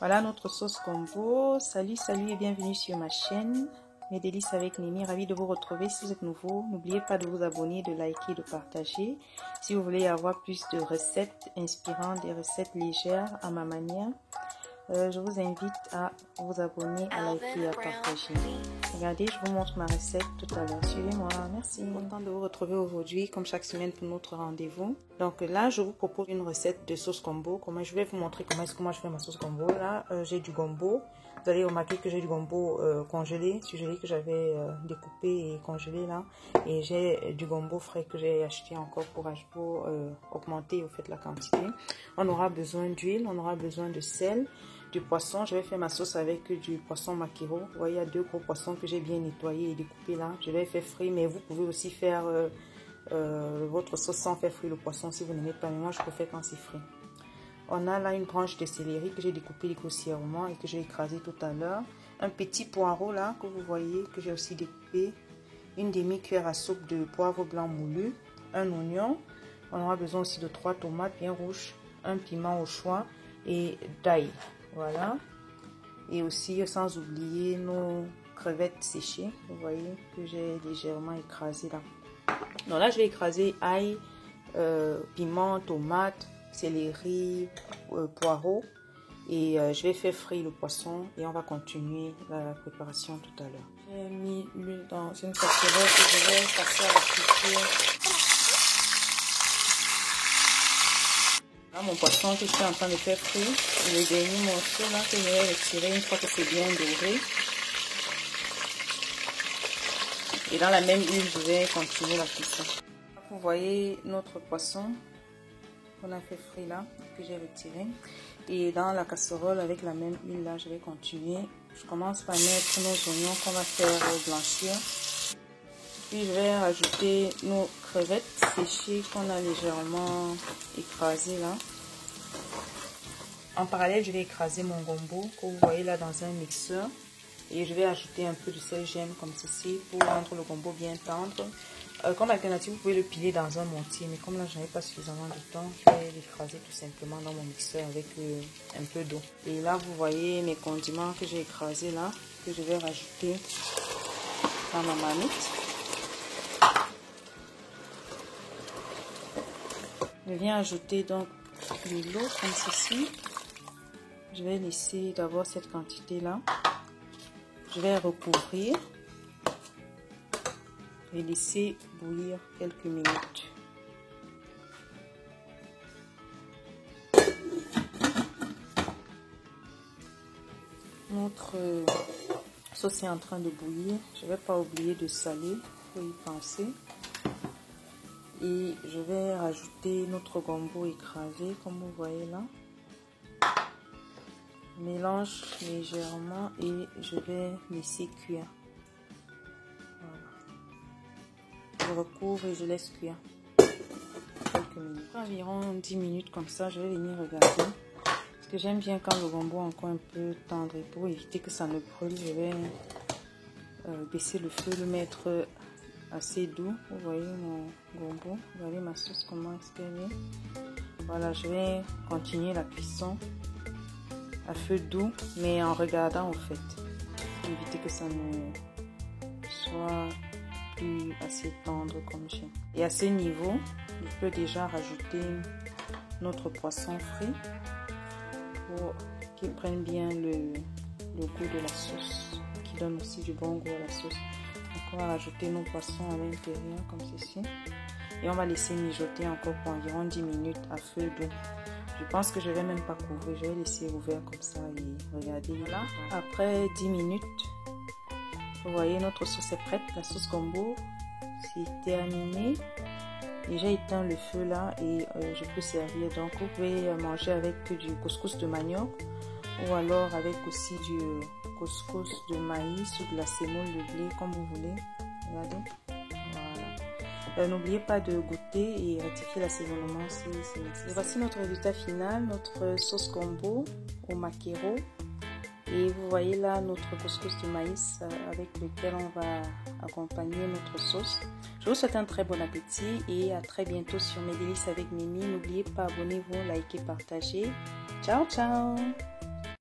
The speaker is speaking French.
Voilà notre sauce combo. Salut et bienvenue sur ma chaîne. Mes délices avec Mimi, ravie de vous retrouver. Si vous êtes nouveau, n'oubliez pas de vous abonner, de liker, de partager. Si vous voulez avoir plus de recettes inspirantes, des recettes légères à ma manière, je vous invite à vous abonner, à liker et à partager. Regardez, je vous montre ma recette tout à l'heure. Suivez-moi, merci. Content de vous retrouver aujourd'hui, comme chaque semaine pour notre rendez-vous. Donc là, je vous propose une recette de sauce combo. Je vais vous montrer comment est-ce que moi je fais ma sauce combo. Là, j'ai du gombo. Vous allez remarquer que j'ai du gombo congelé, surgelé, que j'avais découpé et congelé là. Et j'ai du gombo frais que j'ai acheté encore pour augmenter au fait la quantité. On aura besoin d'huile, on aura besoin de sel, du poisson. Je vais faire ma sauce avec du poisson maquereau. Vous voyez, il y a 2 gros poissons que j'ai bien nettoyés et découpés là. Je vais faire frire, mais vous pouvez aussi faire votre sauce sans faire frire le poisson si vous n'aimez pas. Mais moi, je préfère quand c'est frit. On a là une branche de céleri que j'ai découpé grossièrement et que j'ai écrasé tout à l'heure. Un petit poireau là que vous voyez que j'ai aussi découpé. Une demi-cuillère à soupe de poivre blanc moulu. Un oignon. On aura besoin aussi de 3 tomates bien rouges. Un piment au choix et d'ail. Voilà. Et aussi sans oublier nos crevettes séchées. Vous voyez que j'ai légèrement écrasé là. Donc là je vais écraser ail, piment, tomate, céleri, poireau. Et je vais faire frire le poisson et on va continuer la préparation tout à l'heure. J'ai mis l'huile dans une casserole que je vais passer à la friture. Là, mon poisson que je suis en train de faire frire, le dernier morceau là que je vais retirer une fois que c'est bien doré. Et dans la même huile, je vais continuer la cuisson. Vous voyez notre poisson qu'on a fait frire là, que j'ai retiré. Et dans la casserole avec la même huile là, je vais continuer. Je commence par mettre nos oignons qu'on va faire blanchir. Puis je vais rajouter nos crevettes séchées qu'on a légèrement écrasées là. En parallèle, je vais écraser mon gombo que vous voyez là dans un mixeur. Et je vais ajouter un peu de sel gemme comme ceci pour rendre le gombo bien tendre. Comme alternative, vous pouvez le piler dans un mortier. Mais comme là, je n'avais pas suffisamment de temps, je vais l'écraser tout simplement dans mon mixeur avec un peu d'eau. Et là, vous voyez mes condiments que j'ai écrasés là, que je vais rajouter dans ma marmite. Je viens ajouter donc de l'eau comme ceci. Je vais laisser d'abord cette quantité là. Je vais recouvrir et laisser bouillir quelques minutes. Notre sauce est en train de bouillir. Je ne vais pas oublier de saler, il faut y penser. Et je vais rajouter notre gombo écrasé comme vous voyez là. Mélange légèrement et je vais laisser cuire. Voilà. Je recouvre et je laisse cuire quelques minutes. Environ 10 minutes comme ça, je vais venir regarder. Parce que j'aime bien quand le gombo est encore un peu tendre. Et pour éviter que ça ne brûle, je vais baisser le feu, le mettre assez doux. Vous voyez mon gombo. Regardez ma sauce, comment est-ce qu'elle est. Voilà, je vais continuer la cuisson à feu doux, mais en regardant au fait, pour éviter que ça ne soit plus assez tendre comme j'aime. Et à ce niveau, je peux déjà rajouter notre poisson frit pour qu'il prenne bien le goût de la sauce, qui donne aussi du bon goût à la sauce. Donc on va rajouter nos poissons à l'intérieur comme ceci et on va laisser mijoter encore pour environ 10 minutes à feu doux. Je pense que je vais même pas couvrir, je vais laisser ouvert comme ça et regardez là. Après 10 minutes, vous voyez notre sauce est prête, la sauce gombo c'est terminé. Et j'ai éteint le feu là et je peux servir. Donc vous pouvez manger avec du couscous de manioc ou alors avec aussi du couscous de maïs ou de la semoule de blé comme vous voulez. Regardez. N'oubliez pas de goûter et rectifier l'assaisonnement si c'est nécessaire. Voici notre résultat final, notre sauce gombo au maquereau. Et vous voyez là notre couscous de maïs avec lequel on va accompagner notre sauce. Je vous souhaite un très bon appétit et à très bientôt sur Mes Délices avec Mimi. N'oubliez pas, abonnez-vous, likez, partagez. Ciao, ciao!